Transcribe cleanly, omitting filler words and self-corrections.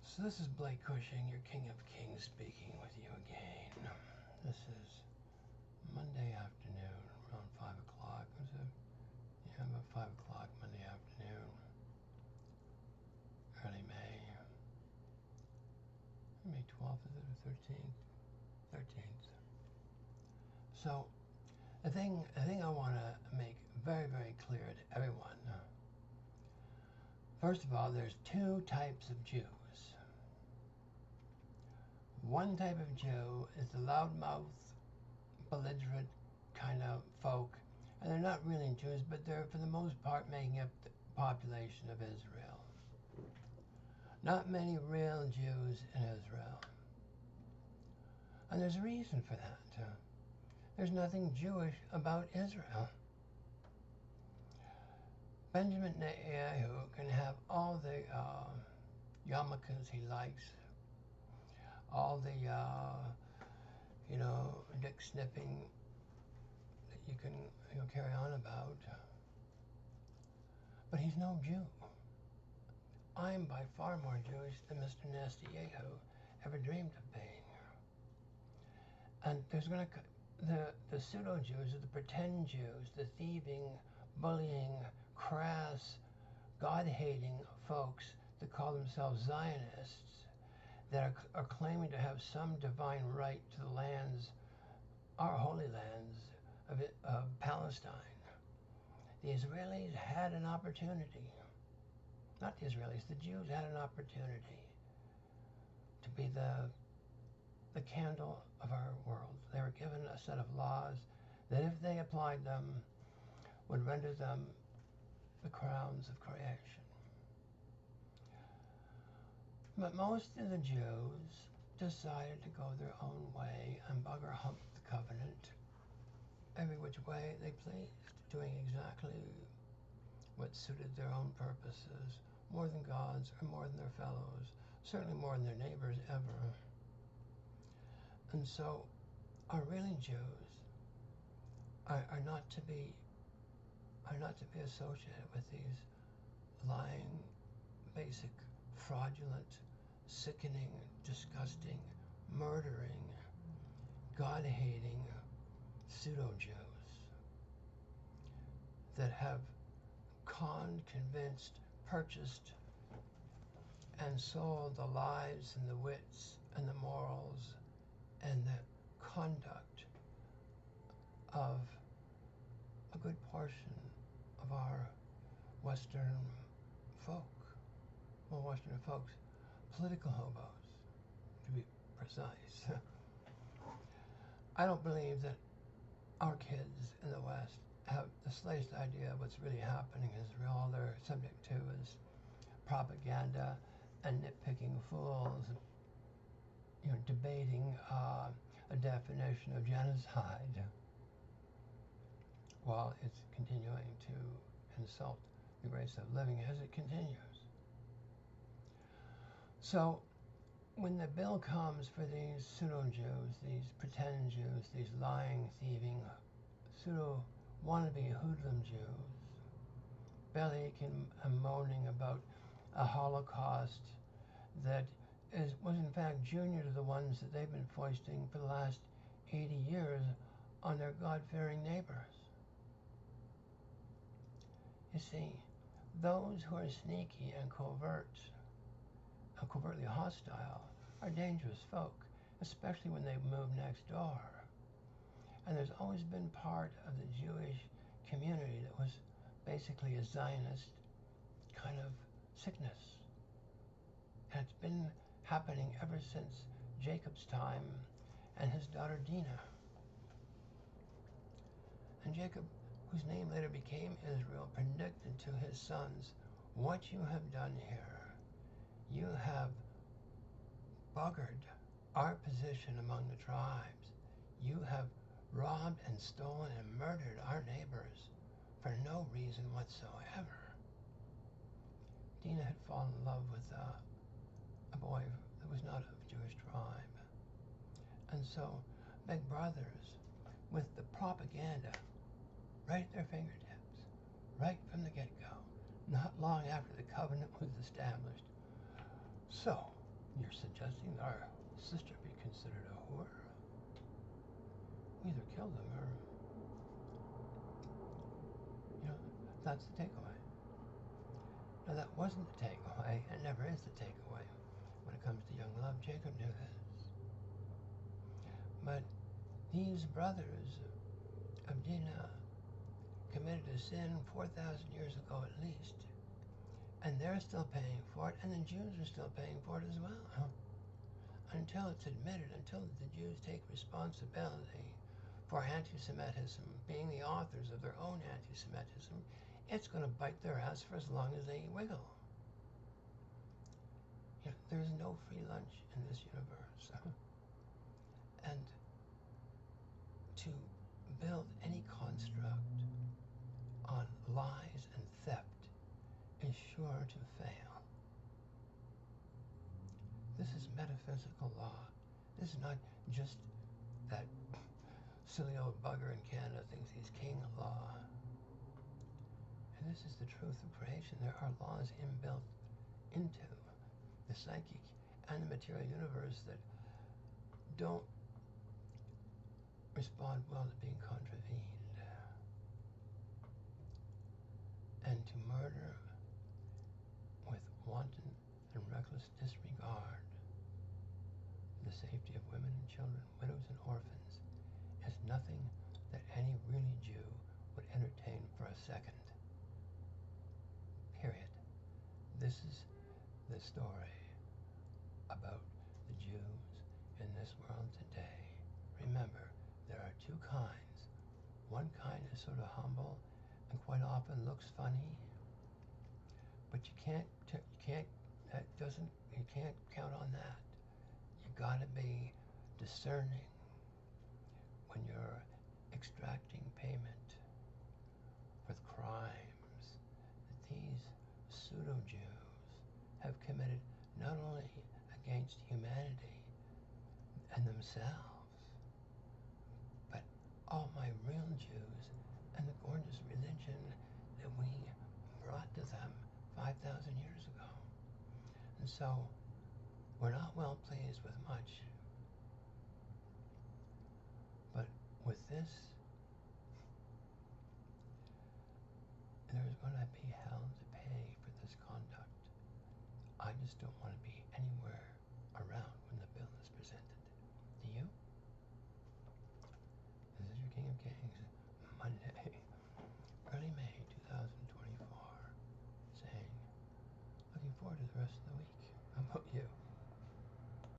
So this is Blake Cushing, your King of Kings, speaking with you again. This is Monday afternoon, around 5 o'clock. About 5 o'clock Monday afternoon, early May. May 12th, is it, or 13th? 13th. So, the thing I want to make very, very clear to everyone. First of all, there's two types of Jews. One type of Jew is the loudmouth, belligerent kind of folk, and they're not really Jews, but they're for the most part making up the population of Israel. Not many real Jews in Israel. And there's a reason for that. There's nothing Jewish about Israel. Benjamin Netanyahu can have all the yarmulkes he likes, all the, dick sniffing that you can carry on about. But he's no Jew. I'm by far more Jewish than Mr. Netanyahu ever dreamed of being. And there's the pseudo Jews, or the pretend Jews, the thieving, bullying, crass, God-hating folks that call themselves Zionists, that are claiming to have some divine right to the lands, our holy lands of Palestine. The Israelis had an opportunity. Not the Israelis, the Jews had an opportunity to be the candle of our world. They were given a set of laws that, if they applied them, would render them the crowns of creation. But most of the Jews decided to go their own way and bugger hump the covenant every which way they pleased, doing exactly what suited their own purposes, more than God's or more than their fellows, certainly more than their neighbors ever. And so our really Jews are not to be associated with these lying, basic, fraudulent, sickening, disgusting, murdering, God-hating pseudo-Jews that have conned, convinced, purchased, and sold the lives and the wits and the morals and the conduct of a good portion of our Western folk. Well, Western folks, political hobos, to be precise. I don't believe that our kids in the West have the slightest idea of what's really happening in Israel. All they're subject to is propaganda and nitpicking fools, debating a definition of genocide while it's continuing to insult the grace of living as it continues. So when the bill comes for these pseudo-Jews, these pretend Jews, these lying, thieving, pseudo wannabe hoodlum Jews, bellyaching and moaning about a Holocaust that was in fact junior to the ones that they've been foisting for the last 80 years on their God-fearing neighbors. You see, those who are sneaky and covertly hostile are dangerous folk, especially when they move next door. And there's always been part of the Jewish community that was basically a Zionist kind of sickness. And it's been happening ever since Jacob's time and his daughter Dinah. And Jacob, whose name later became Israel, predicted to his sons, "What you have done here, you have buggered our position among the tribes. You have robbed and stolen and murdered our neighbors for no reason whatsoever." Dinah had fallen in love with a boy that was not of Jewish tribe. And so big brothers, with the propaganda right at their fingertips, right from the get-go, not long after the covenant was established. So You're suggesting that our sister be considered a whore? We either kill them or, that's the takeaway. Now, that wasn't the takeaway, and never is the takeaway. When it comes to young love, Jacob knew this. But these brothers of Dinah committed a sin 4,000 years ago at least, and they're still paying for it, and the Jews are still paying for it as well. Until it's admitted, until the Jews take responsibility for anti-Semitism, being the authors of their own anti-Semitism, it's going to bite their ass for as long as they wiggle. There's no free lunch in this universe. And to build any construct on lies and theft is sure to fail. This is metaphysical law. This is not just that silly old bugger in Canada thinks he's king law. And this is the truth of creation. There are laws inbuilt into the psychic and the material universe that don't respond well to being contravened. And to murder with wanton and reckless disregard the safety of women and children, widows and orphans, is nothing that any really Jew would entertain for a second. Period. This is the story about the Jews in this world today. Remember, there are two kinds. One kind is sort of humble and quite often looks funny, but you can't count on that. You gotta be discerning when you're extracting payment for the crimes that these pseudo-Jews have committed not only against humanity and themselves, but all my real Jews and the gorgeous religion that we brought to them 5,000 years ago. And so, we're not well pleased with much. But with this, there is going to be hell to pay for this conduct. I just don't want to be anywhere around when the bill is presented. Do you? This is your King of Kings, Monday, early May.